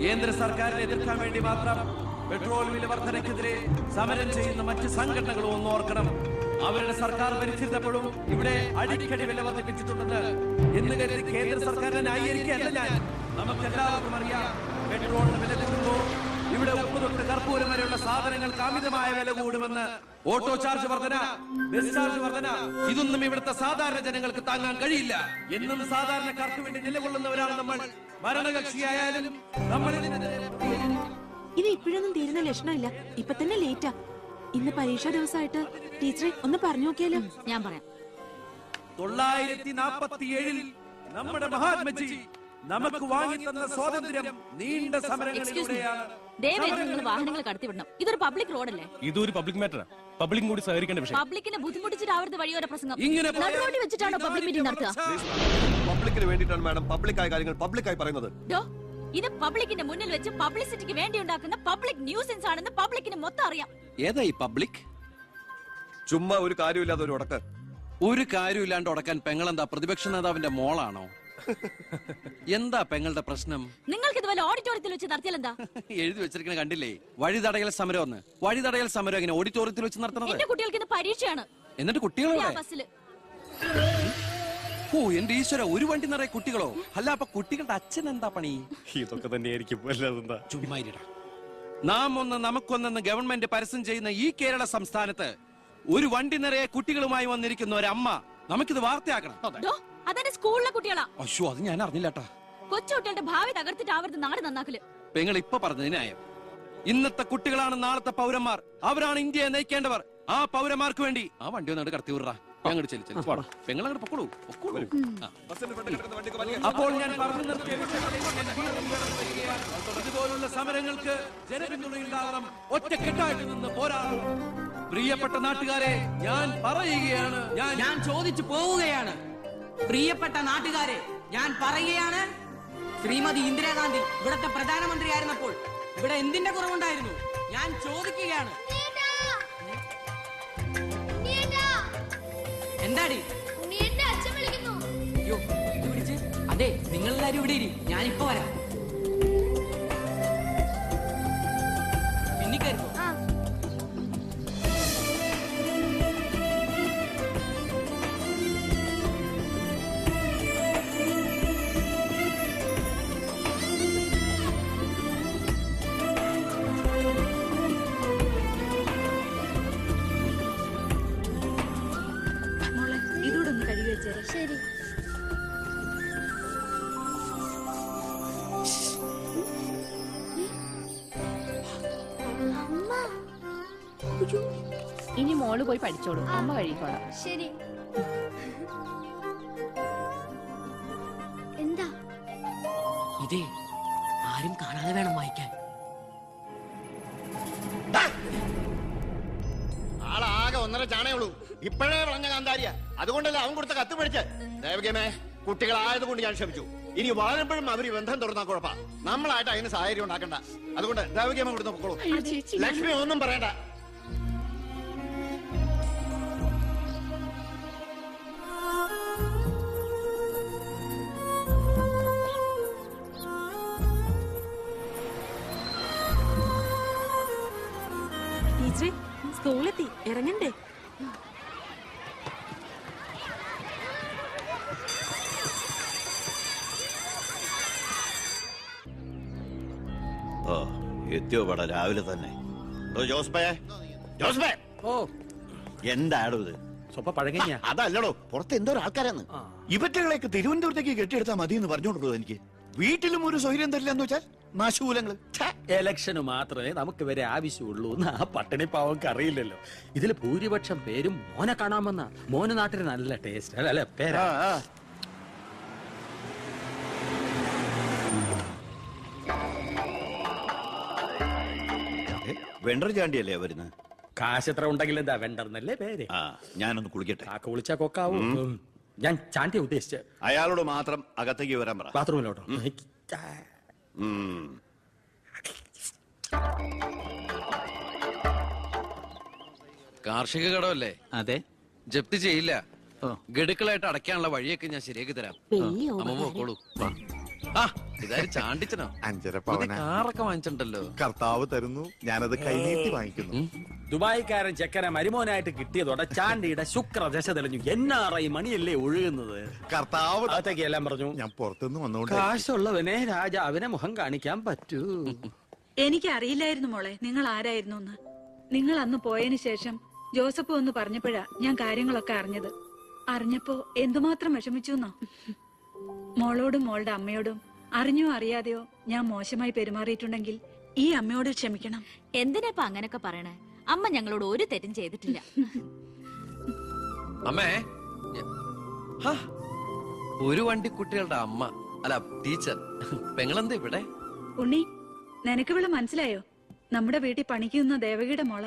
കേന്ദ്ര സർക്കാരിനെ എതിർക്കാൻ വേണ്ടി മാത്രം പെട്രോൾ വില വർധനയ്ക്കെതിരെ സമരം ചെയ്യുന്ന മറ്റ് സംഘടനകളും ഒന്ന് ഓർക്കണം. അവരുടെ സർക്കാർ ഭരിച്ചിരുന്നപ്പോഴും ഇവിടെ അടിക്കടി വില വർദ്ധിപ്പിച്ചിട്ടുണ്ടെന്ന് എന്ന് കരുതി കേന്ദ്ര സർക്കാരിനെ ന്യായീകരിക്കുകയല്ല ഞാൻ. നമുക്കെല്ലാവർക്കും അറിയാം, പെട്രോളിന് വില കൂടുമ്പോൾ ഇവിടെ ഉപ്പ് തൊട്ട് കർപ്പൂരം വരെയുള്ള സാധനങ്ങൾക്ക് അമിതമായ വില കൂടുമെന്ന്. ഓട്ടോ ചാർജ് വർധന, ബസ് ചാർജ് വർധന, ഇതൊന്നും ഇവിടുത്തെ സാധാരണ ജനങ്ങൾക്ക് താങ്ങാൻ കഴിയില്ല. എന്നും സാധാരണക്കാർക്ക് വേണ്ടി നിലകൊള്ളുന്നവരാണ് നമ്മൾ. ഭരണകക്ഷിയായാലും നമ്മൾ ഇത് ഇപ്പോഴൊന്നും തീരുന്ന ലക്ഷണമില്ല. ഇപ്പൊ തന്നെ ലേറ്റാ. ഇന്ന് പരീക്ഷാ ദിവസമായിട്ട് ടീച്ചറെ ഒന്ന് പറഞ്ഞു നോക്കിയാലോ? ഞാൻ പറയാം. 947 നമ്മുടെ മഹാത്മജി നമുക്ക് വാങ്ങിത്തന്ന സ്വാതന്ത്ര്യം നീണ്ട സമരങ്ങളിലൂടെയാണ്. നിങ്ങൾ വാഹനങ്ങൾ കടത്തിവിടണം. ഇതൊരു പബ്ലിക് റോഡല്ലേ? ഇതൊരു പബ്ലിക് മാറ്ററാ. പബ്ലിക്കും കൂടി സഹകരിക്കേണ്ട വിഷയം. പബ്ലിക്കിനെ ബുദ്ധിമുട്ടിച്ചിട്ടാവരുത് വഴിയോര പ്രസംഗം. ഇങ്ങനെ റോഡിൽ വെച്ചിട്ടാണോ പബ്ലിക് മീറ്റിംഗ് നടത്തുക? പബ്ലിക്കിന് വേണ്ടിയിട്ടാണ് മാഡം പബ്ലിക്കായ കാര്യങ്ങൾ പബ്ലിക്കായി പറയുന്നത്. ഇത് പബ്ലിക്കിന്റെ മുന്നിൽ വെച്ച് പബ്ലിസിറ്റിക്ക് വേണ്ടി ഉണ്ടാക്കുന്ന പബ്ലിക് ന്യൂസൻസ് ആണെന്ന് പബ്ലിക്കിന് മൊത്തം അറിയാം. ഏതാ ഈ പബ്ലിക്? ചുമ്മാ ഒരു കാര്യമില്ലാതെ ഒരു ഉടക്ക്. ഒരു കാര്യമില്ലാണ്ട് ഉടക്കാൻ പെങ്ങളെന്താ പ്രതിപക്ഷ നേതാവിന്റെ മോളാണോ? എന്താ പെങ്ങളുടെ പ്രശ്നം? നിങ്ങൾക്ക് ഇതുപോലെ ഓഡിറ്റോറിയത്തിൽ വെച്ച് നടത്തിയാൽ എന്താ? എഴുതി വെച്ചിരിക്കണ കണ്ടില്ലേ? വഴിതടയൽ സമരം ഒന്ന്. വഴിതടയൽ സമരം എങ്ങനെ ഓഡിറ്റോറിയത്തിൽ വെച്ച് നടത്തണത്? എന്റെ കുട്ടികൾക്ക് ഇന്ന് പരീക്ഷയാണ്. എന്നിട്ട് കുട്ടികളോ? ബസ്സിൽ. ഓ എന്റെ ഈശ്വര, ഒരു വണ്ടി നിറയെ കുട്ടികളോ? അല്ല, അപ്പൊ കുട്ടികളുടെ അച്ഛൻ എന്താ പണി? ഇതൊക്കെ തന്നെയായിരിക്കും. ചുമ്മാരിടാ. നാം ഒന്ന് നമുക്കൊന്നെന്ന് ഗവൺമെന്റ് പരസ്യം ചെയ്യുന്ന ഈ കേരള സംസ്ഥാനത്ത് ഒരു വണ്ടി നിറയെ കുട്ടികളുമായി വന്നിരിക്കുന്ന ഒരമ്മ നമുക്കിത് വാർത്തയാക്കണം. അതെന്റെ സ്കൂളിലെ കുട്ടികളാ. അയ്യോ, അത് ഞാൻ അറിഞ്ഞില്ലാട്ടാ. കൊച്ചുകുട്ടികളുടെ ഭാവി തകർത്തിട്ടാവരുത് നാട് നന്നാക്കല്. പെങ്ങൾ ഇപ്പൊ പറഞ്ഞത് ന്യായം. ഇന്നത്തെ കുട്ടികളാണ് നാളത്തെ പൗരന്മാർ. അവരാണ് ഇന്ത്യയെ നയിക്കേണ്ടവർ. ആ പൗരന്മാർക്ക് വേണ്ടി ആ വണ്ടി ഒന്നോട് കടത്തി വിടറാ. പെങ്ങളങ്ങോട്ട് പൊക്കോളൂ. അപ്പോൾ ഞാൻ പറഞ്ഞു നിർത്തിയ ഇതുപോലുള്ള സമരങ്ങൾക്ക് ജനപിന്തുണയുണ്ടാകണം. ഒറ്റക്കെട്ടായിട്ട് നിന്ന് പോരാടണം. പ്രിയപ്പെട്ട നാട്ടുകാരെ, ഞാൻ പറയുകയാണ്, ഞാൻ ചോദിച്ചു പോവുകയാണ്. പ്രിയപ്പെട്ട നാട്ടുകാരെ, ഞാൻ പറയുകയാണ്, ശ്രീമതി ഇന്ദിരാഗാന്ധി ഇവിടത്തെ പ്രധാനമന്ത്രിയായിരുന്നപ്പോൾ ഇവിടെ എന്തിന്റെ കുറവുണ്ടായിരുന്നു? ഞാൻ ചോദിക്കുകയാണ്. എന്താടി? അയ്യോ, ഇത് പിടിച്ച്. അതെ, നിങ്ങളെല്ലാരും ഇവിടെ ഇരി, ഞാനിപ്പോ വരാം. പിന്നിക്കായിരുന്നു. ഇതോടൊന്ന് കഴുകി വെച്ചേരാ. ശരി. ഇനി മോള് പോയി പഠിച്ചോളൂ, അമ്മ കഴിക്കോളാം. ശരി. എന്താ? ഇതേ ആരും കാണാതെ വേണം വായിക്കാൻ. ആളാകെ 1.5 ചാണേ ഉള്ളൂ. ഇപ്പോഴേ വളഞ്ഞ കാന്താരിയ. അതുകൊണ്ടല്ലേ അവൻ കൊടുത്ത കത്ത് പഠിച്ച്. ദേവകമേ, കുട്ടികളായതുകൊണ്ട് ഞാൻ ക്ഷമിച്ചു. ഇനി വളരുമ്പോഴും അവര് ബന്ധം തുറന്നാ കുഴപ്പാ. നമ്മളായിട്ട് അതിന് സാഹചര്യം ഉണ്ടാക്കണ്ട. അതുകൊണ്ട് ദേവകമ കൊടുത്ത് പൊക്കോളൂ. ലക്ഷ്മി ഒന്നും പറയണ്ട. ടീച്ചറെ, സ്കൂളെത്തി, ഇറങ്ങണ്ടേ? ഓ, എത്തിയോ പട രാവിലെ തന്നെ. ഓ, എന്താടോ ഇത്? സ്വപ്പ പഴകഞ്ഞ. അതല്ലടോ, പുറത്ത് എന്തോ ആൾക്കാരാന്ന്. ഇവറ്റകളെയൊക്കെ തിരുവനന്തപുരത്തേക്ക് കെട്ടിയെടുത്താൽ മതി എന്ന് പറഞ്ഞോണ്ടോ എനിക്ക്. വീട്ടിലും ഒരു സൗകര്യം തരില്ല എന്ന് വെച്ചാൽ നാശൂലങ്ങള്. എലക്ഷന് മാത്രമേ നമുക്ക് വരെ ആവശ്യമുള്ളൂ എന്ന് ആ പട്ടിണി പാവർക്ക് അറിയില്ലല്ലോ. ഇതിൽ ഭൂരിപക്ഷം പേരും മോനെ കാണാമെന്ന. മോന് നാട്ടിന് നല്ല ടേസ്റ്റ് അല്ലെ പേരാ. വെണ്ടർ ചാണ്ടിയല്ലേ വരുന്നത്? കാശ് എത്ര ഉണ്ടെങ്കിൽ എന്താ വെണ്ടർന്നല്ലേ പേര്. ഞാനൊന്ന് കുളിക്കട്ടെ. കാക്ക വിളിച്ചാ കൊക്കാവും. ഞാൻ ചാണ്ടിയെ ഉദ്ദേശിച്ച. അയാളോട് മാത്രം അകത്തേക്ക് വരാൻ പറ. ബാത്റൂമിലോട്ടോ. കാർഷിക കടമല്ലേ? അതെ. ജപ്തി ചെയ്യില്ല. ഗഡുക്കളായിട്ട് അടയ്ക്കാനുള്ള വഴിയൊക്കെ ഞാൻ ശരിയാക്കി തരാം. അമ്മ പോക്കോളൂ. ഇതാര് ചാണ്ടിച്ചനോ? 5.5 പവന കാറൊക്കെ വാങ്ങിച്ചിട്ടുണ്ടല്ലോ. കർത്താവ് തരുന്നു, ഞാനത് കൈനീട്ടി വാങ്ങിക്കുന്നു. ദുബായിക്കാരൻ ചെക്കനെ മരുമോനായിട്ട് കിട്ടിയതോടെ ചാണ്ടിയുടെ ശുക്രദശ തെളിഞ്ഞു. NRI മണിയല്ലേ ഒഴുകുന്നത്. കർത്താവ് അകത്തേക്ക് എല്ലാം പറഞ്ഞു. ഞാൻ പുറത്തുനിന്ന് വന്നോണ്ട് കാശുള്ളവനെ രാജാവിനെ മുഖം കാണിക്കാൻ പറ്റൂ. എനിക്കറിയില്ലായിരുന്നു മോളെ നിങ്ങൾ ആരായിരുന്നു എന്ന്. നിങ്ങൾ അന്ന് പോയതിനു ശേഷം ജോസഫ് ഒന്ന് പറഞ്ഞപ്പോഴാ ഞാൻ കാര്യങ്ങളൊക്കെ അറിഞ്ഞത്. അറിഞ്ഞപ്പോ എന്തുമാത്രം വിഷമിച്ചു എന്നോ. മോളോടും മോളുടെ അമ്മയോടും അറിഞ്ഞോ അറിയാതെയോ ഞാൻ മോശമായി പെരുമാറിയിട്ടുണ്ടെങ്കിൽ ഈ അമ്മയോട് ക്ഷമിക്കണം. എന്തിനാ അങ്ങനൊക്കെ പറയണേ? അമ്മ ഞങ്ങളോട് ഒരു തെറ്റും ചെയ്തിട്ടില്ല. അമ്മേ, ഒരു വണ്ടി കുട്ടികളുടെ അമ്മ അല്ല ടീച്ചർ. പെങ്ങളെന്താ ഇവിടെ? ഉണ്ണി, നിനക്കിവിടെ മനസ്സിലായോ? നമ്മുടെ വീട്ടിൽ പണിക്കുന്ന ദേവകിയുടെ മോള.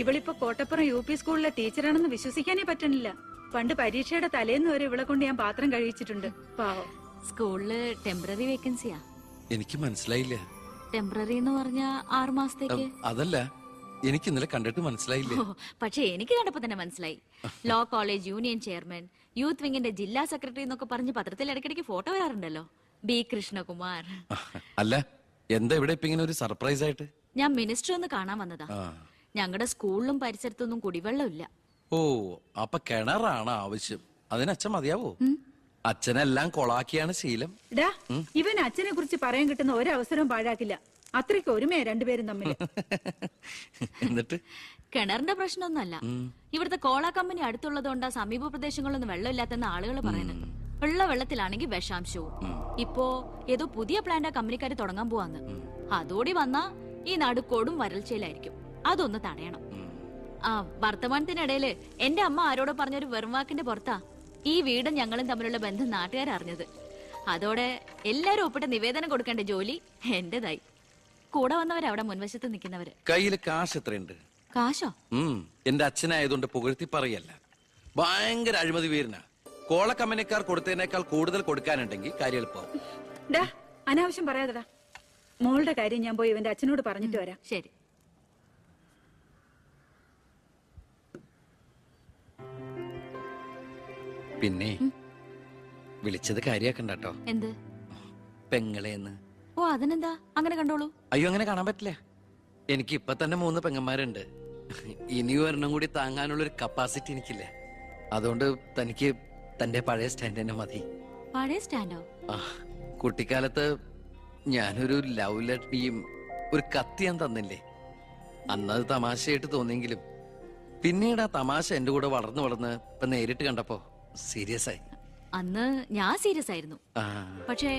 ഇവളിപ്പോ കോട്ടപ്പുറം UP സ്കൂളിലെ ടീച്ചറാണെന്ന് വിശ്വസിക്കാനേ പറ്റണില്ല. പണ്ട് പരീക്ഷയുടെ തലേന്ന് വരെ ഇവളെ കൊണ്ട് ഞാൻ പാത്രം കഴിച്ചിട്ടുണ്ട്. പാവം. സ്കൂളില് ടെമ്പററി വേക്കൻസിയാ. എനിക്ക് മനസ്സിലായില്ല. ടെമ്പററി എന്ന് പറഞ്ഞ 6 മാസത്തേക്ക്. അതല്ല, എനിക്ക് ഇന്നലെ കണ്ടിട്ട് മനസ്സിലായില്ല. പക്ഷെ എനിക്ക് കണ്ടപ്പോ തന്നെ മനസ്സിലായി. Law college union chairman, youth വിങ്ങിന്റെ ജില്ലാ സെക്രട്ടറി എന്നൊക്കെ പറഞ്ഞ് പത്രത്തിൽ ഇടയ്ക്കിടയ്ക്ക് ഫോട്ടോ വരാറുണ്ടല്ലോ. B. കൃഷ്ണകുമാർ. അല്ല, എന്താ ഇവിടെ ഇപ്പൊ ഇങ്ങനെ ഒരു സർപ്രൈസ് ആയിട്ട്? ഞാൻ മിനിസ്റ്റർ ഒന്ന് കാണാൻ വന്നതാ. ഞങ്ങളുടെ സ്കൂളിലും പരിസരത്തൊന്നും കുടിവെള്ളമില്ല. ഓ, അപ്പൊ കിണറാണ് ആവശ്യം. അതിന് അച്ഛൻ മതിയാവോ? അച്ഛനെല്ലാം കൊളാക്കിയാണ് ശീലം. ഇവൻ അച്ഛനെ കുറിച്ച് പറയാൻ കിട്ടുന്ന ഒരവസരവും പാഴാക്കില്ല. അത്രയ്ക്ക് ഒരുമയാ രണ്ടുപേരും തമ്മിൽ. എന്നിട്ട് കിണറിന്റെ പ്രശ്നമൊന്നുമല്ല. ഇവിടുത്തെ കോള കമ്പനി അടുത്തുള്ളതുകൊണ്ടാ സമീപ പ്രദേശങ്ങളിലൊന്നും വെള്ളമില്ലാത്തെന്ന് ആളുകൾ പറയുന്നത്. ഉള്ള വെള്ളത്തിലാണെങ്കിൽ വിഷാംശവും. ഇപ്പോ ഏതോ പുതിയ പ്ലാന്റ് കമ്പനിക്കാര് തുടങ്ങാൻ പോവാന്ന്. അതോടി വന്നാ ഈ നാട് കൊടും വരൾച്ചയിലായിരിക്കും. അതൊന്ന് തടയണം. വർത്തമാനത്തിനിടയില് എന്റെ അമ്മ ആരോടോ പറഞ്ഞൊരു വെറും വാക്കിന്റെ പുറത്താ ഈ വീടും ഞങ്ങളും തമ്മിലുള്ള ബന്ധം നാട്ടുകാരറിഞ്ഞത്. അതോടെ എല്ലാരും ഒപ്പിട്ട് നിവേദനം കൊടുക്കേണ്ട ജോലി എന്റേതായി. കൂടെ വന്നവരവിടെ മുൻവശത്ത് നിൽക്കുന്നവര്. കയ്യില് കാശ് എത്രയുണ്ട്? കാശോ? എന്റെ അച്ഛനായതുകൊണ്ട് പുകഴ്ത്തി പറയല്ല. ഭയങ്കര അഴിമതി വീരനാ. കോള കമ്പനിക്കാർ കൊടുത്തതിനേക്കാൾ കൂടുതൽ കൊടുക്കാനുണ്ടെങ്കിൽ കാര്യം എളുപ്പം. അനാവശ്യം പറയാതെടാ. മോളുടെ കാര്യം ഞാൻ പോയി ഇവന്റെ അച്ഛനോട് പറഞ്ഞിട്ട് വരാം. ശരി. പിന്നെ വിളിച്ചത് കാര്യാക്കണ്ട കേട്ടോ. എന്ത്? പെങ്ങളേന്ന്. ഓ, അതിനെന്താ? അങ്ങനെ കണ്ടോളൂ. അയ്യോ, അങ്ങനെ കാണാൻ പറ്റില്ല. എനിക്ക് ഇപ്പൊ തന്നെ 3 പെങ്ങന്മാരുണ്ട്. ഇനി ഒരെണ്ണം കൂടി താങ്ങാനുള്ളൊരു കപ്പാസിറ്റി എനിക്കില്ല. അതുകൊണ്ട് തനിക്ക് തന്റെ പഴയ സ്റ്റാൻഡ് തന്നെ മതി. പഴയ സ്റ്റാൻഡോ? കുട്ടിക്കാലത്ത് ഞാനൊരു ലവ് ലെറ്ററിയും ഒരു കത്തി ഞാൻ തന്നില്ലേ? അന്നത് തമാശയായിട്ട് തോന്നിയെങ്കിലും പിന്നീട് ആ തമാശ എന്റെ കൂടെ വളർന്ന് വളർന്ന് ഇപ്പൊ നേരിട്ട് കണ്ടപ്പോ സീരിയസ് ആയി. അന്ന് ഞാൻ സീരിയസ് ആയിരുന്നു. പക്ഷേ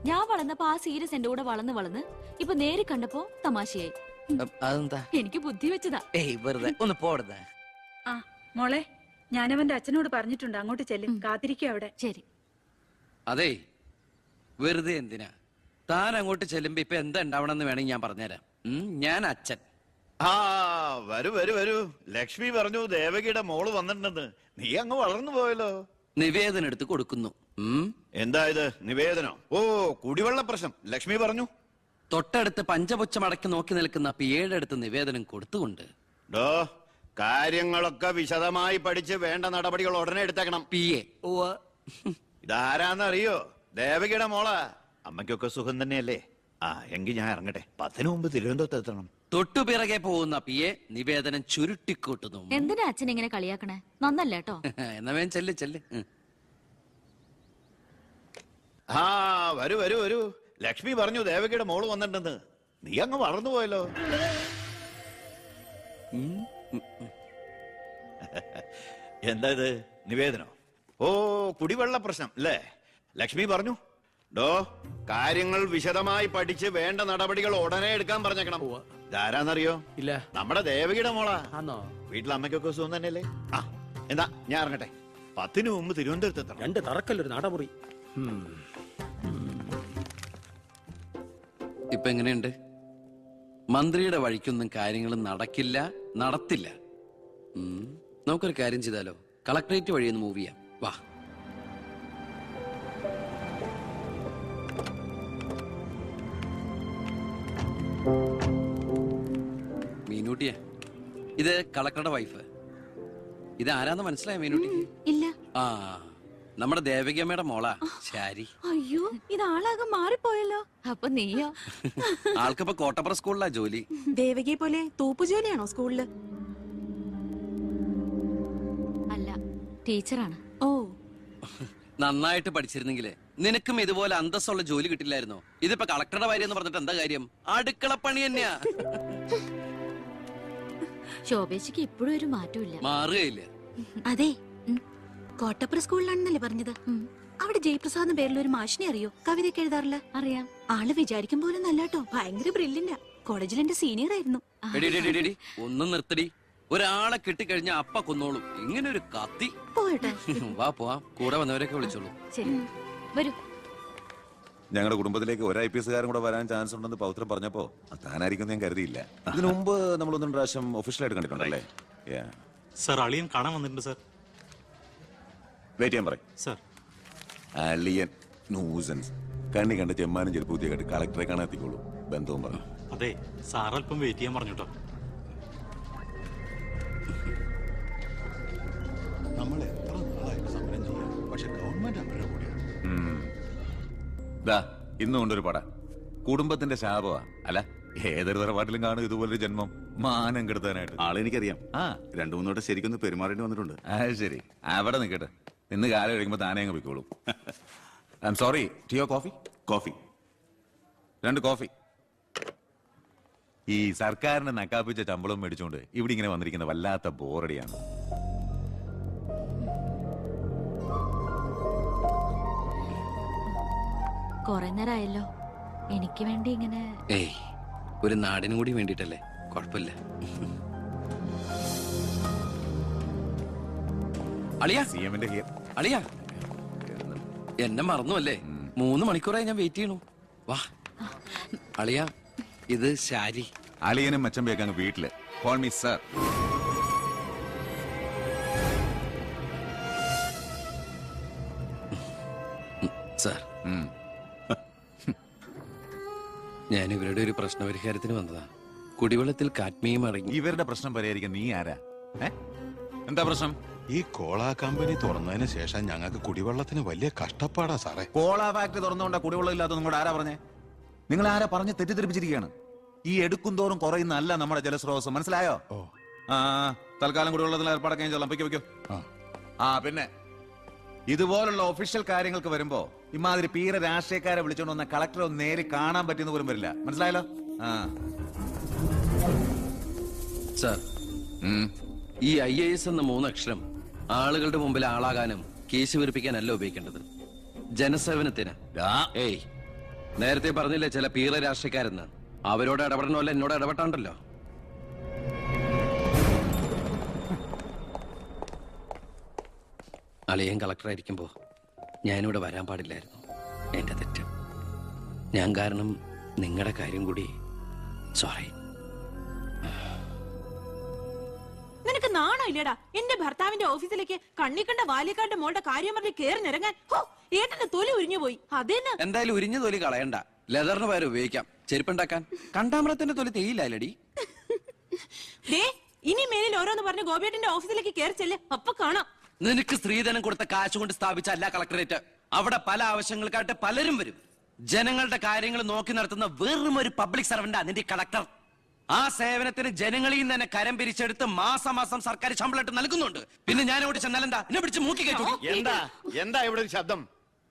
ഞാൻ വളർന്നപ്പോ ആ സീരിയസ് എന്റെ കൂടെ വളർന്ന് വളർന്ന് ഇപ്പൊ നേരി കണ്ടപ്പോ തമാശയായി. അതെന്താ? എനിക്ക് ബുദ്ധി വെച്ചതാ. വെറുതെ ഒന്ന് പോടുന്ന. മോളെ, ഞാനവന്റെ അച്ഛനോട് പറഞ്ഞിട്ടുണ്ട്. അങ്ങോട്ട് ചെല്ലും. കാത്തിരിക്കും അവിടെ. ശരി. അതെ, വെറുതെ എന്തിനാ? താൻ അങ്ങോട്ട് ചെല്ലുമ്പോ ഇപ്പൊ എന്താ ഉണ്ടാവണമെന്ന് വേണമെങ്കിൽ ഞാൻ പറഞ്ഞുതരാം. ഞാൻ അച്ഛൻ. വരൂ വരൂ വരൂ. ലക്ഷ്മി പറഞ്ഞു ദേവകിയുടെ മോള് വന്നിട്ടുണ്ടെന്ന്. നീ അങ്ങ് വളർന്നു പോയല്ലോ. നിവേദനം എടുത്ത് കൊടുക്കുന്നു. എന്താ ഇത് നിവേദനം? ഓ, കുടിവെള്ള പ്രശ്നം ലക്ഷ്മി പറഞ്ഞു. തൊട്ടടുത്ത് പഞ്ചപുച്ഛം അടക്കി നോക്കി നിൽക്കുന്ന പിയേടെ അടുത്ത് നിവേദനം കൊടുത്തുകൊണ്ട് കാര്യങ്ങളൊക്കെ വിശദമായി പഠിച്ച് വേണ്ട നടപടികൾ ഉടനെ എടുത്തേക്കണം. പിയെ ഇതാരാന്നറിയോ? ദേവകിയുടെ മോളാ. അമ്മയ്ക്കൊക്കെ സുഖം തന്നെയല്ലേ? എങ്കിൽ ഞാൻ ഇറങ്ങട്ടെ. 10 മുമ്പ് തിരുവനന്തപുരത്ത് എത്തണം. തൊട്ടുപിറകെ പോകുന്ന പിയെ നിവേദനം ചുരുട്ടിക്കൂട്ടുന്നു. എന്തിനാ അച്ഛൻ ഇങ്ങനെ കളിയാക്കണേ? നന്നല്ല കേട്ടോ. എന്നാ വേഗം ചെല്ല് ചെല്ല്. വരൂ വരൂ വരൂ. ലക്ഷ്മി പറഞ്ഞു ദേവകിയുടെ മോള് വന്നിട്ടുണ്ടെന്ന്. നീ അങ്ങ് വളർന്നു പോയല്ലോ. എന്താ ഇത്? നിവേദനോ? ഓ, കുടിവെള്ള പ്രശ്നം അല്ലേ? ലക്ഷ്മി പറഞ്ഞു കാര്യങ്ങൾ വിശദമായി പഠിച്ച് വേണ്ട നടപടികൾ ഉടനെ എടുക്കാൻ പറഞ്ഞേക്കണം. ഇതാരാന്നറിയോ? ഇല്ല. നമ്മുടെ ദേവകിയുടെ മോളാ. വീട്ടിലെ അമ്മയ്ക്കൊക്കെ സുഖം തന്നെയല്ലേ? എന്താ ഞാൻ ഇറങ്ങട്ടെ. 10 മുമ്പ് തിരുവനന്തപുരത്ത് എത്തണം. 2 തറക്കല്ലൊരു നാടമുറി. ഇപ്പൊ എങ്ങനെയുണ്ട്? മന്ത്രിയുടെ വഴിക്കൊന്നും കാര്യങ്ങൾ നടക്കില്ല, നടത്തില്ല. നമുക്കൊരു കാര്യം ചെയ്താലോ? കളക്ടറേറ്റ് വഴി ഒന്ന് മൂവ് ചെയ്യാം. വാ. മീനുട്ടിയെ, ഇത് കളക്ടറുടെ വൈഫ്. ഇത് ആരാന്ന് മനസ്സിലായ മീനുട്ടിക്ക്? ഇല്ല. ആ, നമ്മുടെ ദേവകിയമ്മയുടെ മോളാ ശാരി. അയ്യോ, ഇത് ആളാകെ മാറിപ്പോയല്ലോ. അപ്പൊ നീയോ? ആൾക്കിപ്പോ കോട്ടപ്പുറ സ്കൂളിലാ ജോലി. ദേവകിയെ പോലെ തൂപ്പു ജോലിയാണോ സ്കൂളില്? അല്ല, ടീച്ചറാണ്. ഓ, നന്നായിട്ട് പഠിച്ചിരുന്നെങ്കില് നിനക്കും ഇതുപോലെ അന്തസ്സുള്ള ജോലി കിട്ടില്ലായിരുന്നോ? ഇതിപ്പോ കളക്ടറുടെ ഭാര്യ എന്ന് പറഞ്ഞിട്ട് എന്താ കാര്യം? അടുക്കളപ്പണി തന്നെയാ. ശോഭേച്ചിക്ക് ഇപ്പോഴും ഒരു മാറ്റമില്ല. മാറുകയില്ല. അതെ, കോട്ടപ്പുറ സ്കൂളിലാണെന്നല്ലേ പറഞ്ഞത്? അവിടെ ജയപ്രസാദ് പേരിൽ ഒരു മാഷിനെ അറിയോ? കവിതയൊക്കെ എഴുതാറില്ല. അറിയാം. ആള് വിചാരിക്കും പോലെ നല്ലാട്ടോ, ഭയങ്കര ബ്രില്യന്റാ. കോളേജിൽ എന്റെ സീനിയർ ആയിരുന്നു. എടി, ഒന്നും നിർത്തടി. ഒരാളെ കിട്ടിക്കഴിഞ്ഞാ അപ്പ കൊന്നോളും. ഇങ്ങനെ ഒരു കത്തി. പോയിട്ടെ. വാ പോവാം, കൂടെ വന്നവരൊക്കെ വിളിച്ചോളൂ. ശരി, വരൂ. ഞങ്ങളുടെ കുടുംബത്തിലേക്ക് ഒരു IPS കാരൻ കൂടെ വരാൻ ചാൻസ് ഉണ്ടെന്ന് പൗത്രം പറഞ്ഞപ്പോ താനായിരിക്കും ഞാൻ കരുതിയില്ല. ഇതിനു മുമ്പ് നമ്മൾ ഒന്നും പ്രാവശ്യം ഒഫീഷ്യലായിട്ട് കണ്ടിട്ടുണ്ടല്ലേ? സർ, അളിയൻ കാണാൻ വന്നിട്ടുണ്ട് സർ. വെയിറ്റ് ചെയ്യാൻ പറയും സർ. അളിയൻ ന്യൂസൻസ്. കണ്ണി കണ്ട ചെമ്മാനും ചെരുപ്പ് പുതിയ കേട്ട് കളക്ടറെ കാണാൻ എത്തിക്കോളൂ. ബന്ധവും പറഞ്ഞു. അതെ, സാർ അല്പം വെയിറ്റ് ചെയ്യാൻ പറഞ്ഞോട്ടോ. നമ്മൾ എത്ര നാളായിട്ട് സമരം ചെയ്യാം, പക്ഷെ ഗവൺമെന്റ് അവരുടെ കൂടെയാണ്. ഇന്നും കൊണ്ടൊരു പട കുടുംബത്തിന്റെ ശാപമാ. അല്ല, ഏതൊരു തറവാട്ടിലും കാണും ഇതുപോലൊരു ജന്മം. മാനം കെടുത്താനായിട്ട്. ആളെനിക്കറിയാം. 2-3 വട്ടം ശരിക്കൊന്ന് പെരുമാറേണ്ടി വന്നിട്ടുണ്ട്. ശരി, അവിടെ നിൽക്കട്ടെ. ഇന്ന് കാലം കഴിയുമ്പോ താനേ അങ്ങ് പോയിക്കോളും. I am sorry. ടീയോ കോഫി? Coffee 2 coffee. ഈ സർക്കാരിന്റെ നക്കാപ്പിച്ച ശമ്പളം മേടിച്ചുകൊണ്ട് ഇവിടെ ഇങ്ങനെ വന്നിരിക്കുന്ന വല്ലാത്ത ബോറടിയാണ്. കൊറേ നേരമായല്ലോ. എനിക്ക് വേണ്ടി ഇങ്ങനെ. ഏയ്, ഒരു നാടിനും കൂടി വേണ്ടിട്ടല്ലേ. കുഴപ്പമില്ല. അളിയാ, CM-ന്റെ ഹിയർ. അളിയാ, എന്നെ മറന്നുവല്ലേ? 3 മണിക്കൂറായി ഞാൻ വെയിറ്റ് ചെയ്യണു. വാ അളിയാ, ഇത് ശാരി. അളിയനും മച്ചമ്പയൊക്കെ അങ്ങ് വീട്ടില്. Call me sir. സാർ, ഞാൻ ഇവരുടെ ഒരു പ്രശ്നപരിഹാരത്തിന് വന്നതാ. കുടിവെള്ളത്തിൽ കാഡ്മിയം അടങ്ങി. ഇവരുടെ പ്രശ്നം പരിഹരിക്കാൻ നീ ആരാ? എന്താ പ്രശ്നം? ഈ കോള കമ്പനി തുറന്നതിന് ശേഷം ഞങ്ങൾക്ക് കുടിവെള്ളത്തിന് വലിയ കഷ്ടപ്പാടാ സാറേ. കോള ഫാക്ടറി തുറന്നുകൊണ്ടാ കുടിവെള്ളം ഇല്ലാത്ത നിങ്ങളോട് ആരാ പറഞ്ഞേ? നിങ്ങൾ ആരാ പറഞ്ഞ് തെറ്റിദ്ധരിപ്പിച്ചിരിക്കുകയാണ്? ഈ എടുക്കും തോറും കുറയുന്നല്ല നമ്മുടെ ജലസ്രോതസ്. മനസ്സിലായോ? തൽക്കാലം കുടിവെള്ളത്തിൽ ഏർപ്പാടൊക്കെ ചെല്ലാം. വെക്കോ. പിന്നെ ഇതുപോലുള്ള ഒഫീഷ്യൽ കാര്യങ്ങൾക്ക് വരുമ്പോ ഇമാതിരി പീര രാഷ്ട്രീയക്കാരെ വിളിച്ചോണ്ട് വന്ന കളക്ടറെ ഒന്ന് നേരി കാണാൻ പറ്റിയെന്ന് പോലും വരില്ല. മനസ്സിലായല്ലോ? സാർ, ഈ IAS എന്ന 3 അക്ഷരം ആളുകളുടെ മുമ്പിൽ ആളാകാനും കേസ് വീർപ്പിക്കാനല്ല ഉപയോഗിക്കേണ്ടത്. ജനസേവനത്തിന്. ഏയ്, നേരത്തെ പറഞ്ഞില്ലേ ചില പീറ രാഷ്ട്രീയക്കാരെന്ന്? അവരോട് ഇടപെടണമല്ല എന്നോട് ഇടപെട്ടാണ്ടല്ലോ. അളിയൻ കളക്ടറായിരിക്കുമ്പോ ഞാനിവിടെ വരാൻ പാടില്ലായിരുന്നു. എന്റെ തെറ്റ്. ഞാൻ കാരണം നിങ്ങളുടെ കാര്യം കൂടി. സോറി. നിനക്ക് നാണോ ഇല്ലടാ? എന്റെ ഭർത്താവിന്റെ ഓഫീസിലേക്ക് കണ്ണിക്കണ്ട വാലിക്കാരുടെ മോളുടെ കാര്യം പറഞ്ഞ് കേറി നിറങ്ങാൻ. ഏട്ടന്റെ തൊലി ഉരിഞ്ഞു പോയി. അതേന്ന്. എന്തായാലും ഉരിഞ്ഞ തൊലി കളയണ്ട. ലെതറിന് പകരം ഉപയോഗിക്കാം. ചെരുപ്പുണ്ടാക്കാൻ. കണ്ടാമൃത്തിന്റെ തൊലി തേയില്ലടി. ഇനി മേലിൽ ഓരോന്ന് പറഞ്ഞ് ഗോപിയേട്ടന്റെ ഓഫീസിലേക്ക് കയറി ചെല്ല്. അപ്പൊ കാണാം. നിനക്ക് സ്ത്രീധനം കൊടുത്ത കാശ് കൊണ്ട് സ്ഥാപിച്ച അല്ല കളക്ടറേറ്റ്. അവിടെ പല ആവശ്യങ്ങൾക്കായിട്ട് പലരും വരും. ജനങ്ങളുടെ കാര്യങ്ങൾ നോക്കി നടത്തുന്ന വെറും ഒരു പബ്ലിക് സർവന്റാ നിന്റെ കളക്ടർ. ആ സേവനത്തിന് ജനങ്ങളിൽ നിന്ന് തന്നെ കരം പിരിച്ചെടുത്ത് മാസം സർക്കാർ ശമ്പളം നൽകുന്നുണ്ട്. പിന്നെ ഞാൻ ഇവിടെ ചെന്നാലെന്താ? എന്നെ പിടിച്ച് മൂക്കി കയറ്റു. എന്താ ഇവിടെ ഒരു ശബ്ദം?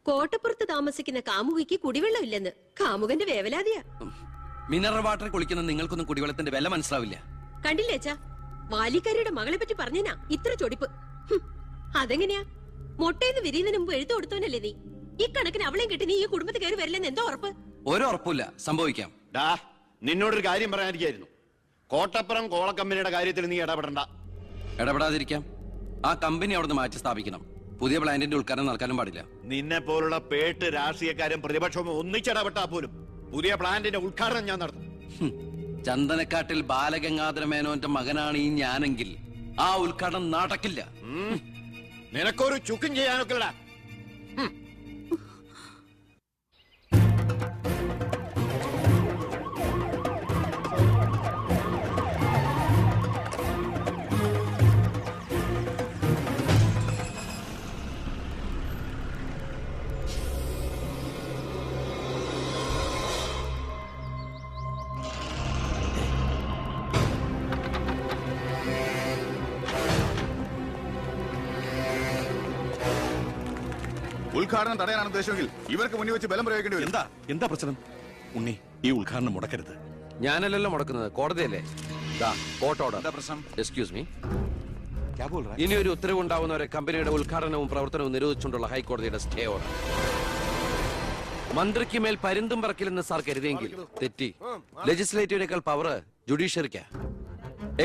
കോട്ടപ്പുറത്ത് താമസിക്കുന്ന കാമുകിക്ക് കുടിവെള്ളം ഇല്ലെന്ന് കാമുകന്റെ വേവലാതിയാ. മിനറൽ വാട്ടർ കുളിക്കുന്ന നിങ്ങൾക്കൊന്നും കുടിവെള്ളത്തിന്റെ വില മനസ്സിലാവില്ല. കണ്ടില്ലേ അച്ഛാ, വാലിക്കാരിയുടെ മകളെ പറ്റി പറഞ്ഞാ ഇത്ര ചൊടിപ്പ്. അതെങ്ങനെയാ? മൊട്ടേന്ന് വിരിയുന്നതിന് മുമ്പ് എഴുത്തു കൊടുത്തോനല്ലേ നീ? ഈ കണക്കിന് അവളെയും കെട്ടി നീ ഈ കുടുംബത്തിൽ കയറി വരില്ലെന്ന് എന്തോ ഉറപ്പ്? ഒരു ഉറപ്പില്ല. സംഭവിക്കാം. നിന്നോടൊരു കാര്യം പറയാനിരിക്കായിരുന്നു. കോട്ടപ്പുറം കോള കമ്പനിയുടെ കാര്യത്തിൽ നീ ഇടപെടണ്ട. ഇടപെടാതിരിക്കാം. ആ കമ്പനി അവിടെ നിന്ന് മാറ്റി സ്ഥാപിക്കണം. പുതിയ പ്ലാന്റിന്റെ ഉദ്ഘാടനം നടക്കാനും പാടില്ല. നിന്നെ പോലുള്ള പേട്ട് രാഷ്ട്രീയക്കാരും പ്രതിപക്ഷവും ഒന്നിച്ചിടപെട്ടാ പോലും പുതിയ പ്ലാന്റിന്റെ ഉദ്ഘാടനം ഞാൻ നടത്തും. ചന്ദനക്കാട്ടിൽ ബാലഗംഗാധര മേനോന്റെ മകനാണ് ഈ ഞാനെങ്കിൽ ആ ഉദ്ഘാടനം നടക്കില്ല. നിനക്കൊരു ചുക്കും ചെയ്യാനൊക്കെ. ഉദ്ഘാടനം തടയാനാണ് ഉദ്ദേശമെങ്കിൽ ഇവർക്ക് മുന്നിൽ വെച്ച് ബലം പ്രയോഗിക്കേണ്ടി വരും. എന്താ പ്രശ്നം? ഉണ്ണി, ഈ ഉദ്ഘാടനം മുടക്കരുത്. ഞാനല്ലല്ലോ മുടക്കുന്നത്, കോടതിയല്ലേ. Court order. Excuse me. ഇനി ഒരു ഉത്തരവുണ്ടാവുന്നവരെ കമ്പനിയുടെ ഉദ്ഘാടനവും പ്രവർത്തനവും നിരോധിച്ചുകൊണ്ടുള്ള ഹൈക്കോടതിയുടെ സ്റ്റേ ഓർഡർ. മന്ത്രിക്ക് മേൽ പരുന്തും പറക്കില്ലെന്ന് സാർ കരുതിയെങ്കിൽ തെറ്റി. ലെജിസ്ലേറ്റീവിനേക്കാൾ പവർ ജുഡീഷ്യറിക്കാ.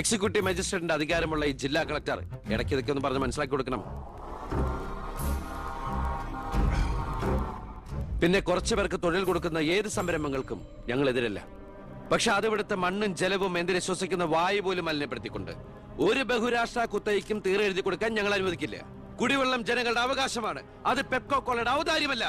എക്സിക്യൂട്ടീവ് മജിസ്ട്രേറ്റിന്റെ അധികാരമുള്ള ഈ ജില്ലാ കളക്ടർ ഇടയ്ക്ക് ഇതൊക്കെ ഒന്ന് പറഞ്ഞ് മനസ്സിലാക്കി കൊടുക്കണം. പിന്നെ കുറച്ചു പേർക്ക് തൊഴിൽ കൊടുക്കുന്ന ഏത് സംരംഭങ്ങൾക്കും ഞങ്ങൾ എതിരല്ല. പക്ഷെ അതിവിടുത്തെ മണ്ണും ജലവും എന്തിനെ ശ്വസിക്കുന്ന വായു പോലും മലിനപ്പെടുത്തിക്കൊണ്ട് ഒരു ബഹുരാഷ്ട്ര കുത്തയ്ക്കും തീരെ എഴുതി കൊടുക്കാൻ ഞങ്ങൾ അനുവദിക്കില്ല. കുടിവെള്ളം ജനങ്ങളുടെ അവകാശമാണ്, അത് പെപ്കോ കോളയുടെ ഔദാര്യമല്ല.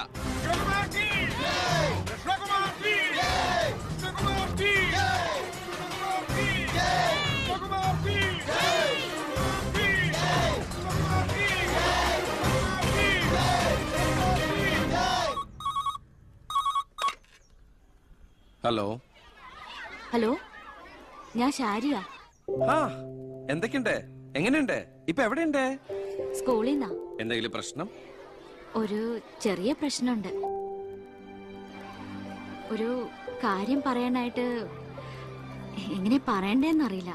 ഹലോ ഹലോ, ഞാൻ ഷാരിയ. എന്തൊക്കെയുണ്ട്? എങ്ങനെയുണ്ട്? ഇപ്പൊ എവിടെയുണ്ട്? സ്കൂളിൽ നിന്നാ. എന്തെങ്കിലും പ്രശ്നം? ഒരു ചെറിയ പ്രശ്നമുണ്ട്. ഒരു കാര്യം പറയാനായിട്ട് എങ്ങനെ പറയണ്ടേന്നറിയില്ല.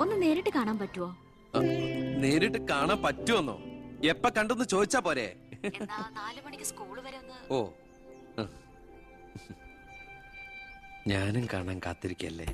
ഒന്ന് നേരിട്ട് കാണാൻ പറ്റുമോ? നേരിട്ട് കാണാൻ പറ്റുമെന്നോ? എപ്പ കണ്ടെന്ന് ചോദിച്ചാ പോരെ? 4 മണിക്ക് സ്കൂൾ വരെ ഒന്ന്. ഓ, ഞാനും കാണാൻ കാത്തിരിക്കല്ലേ.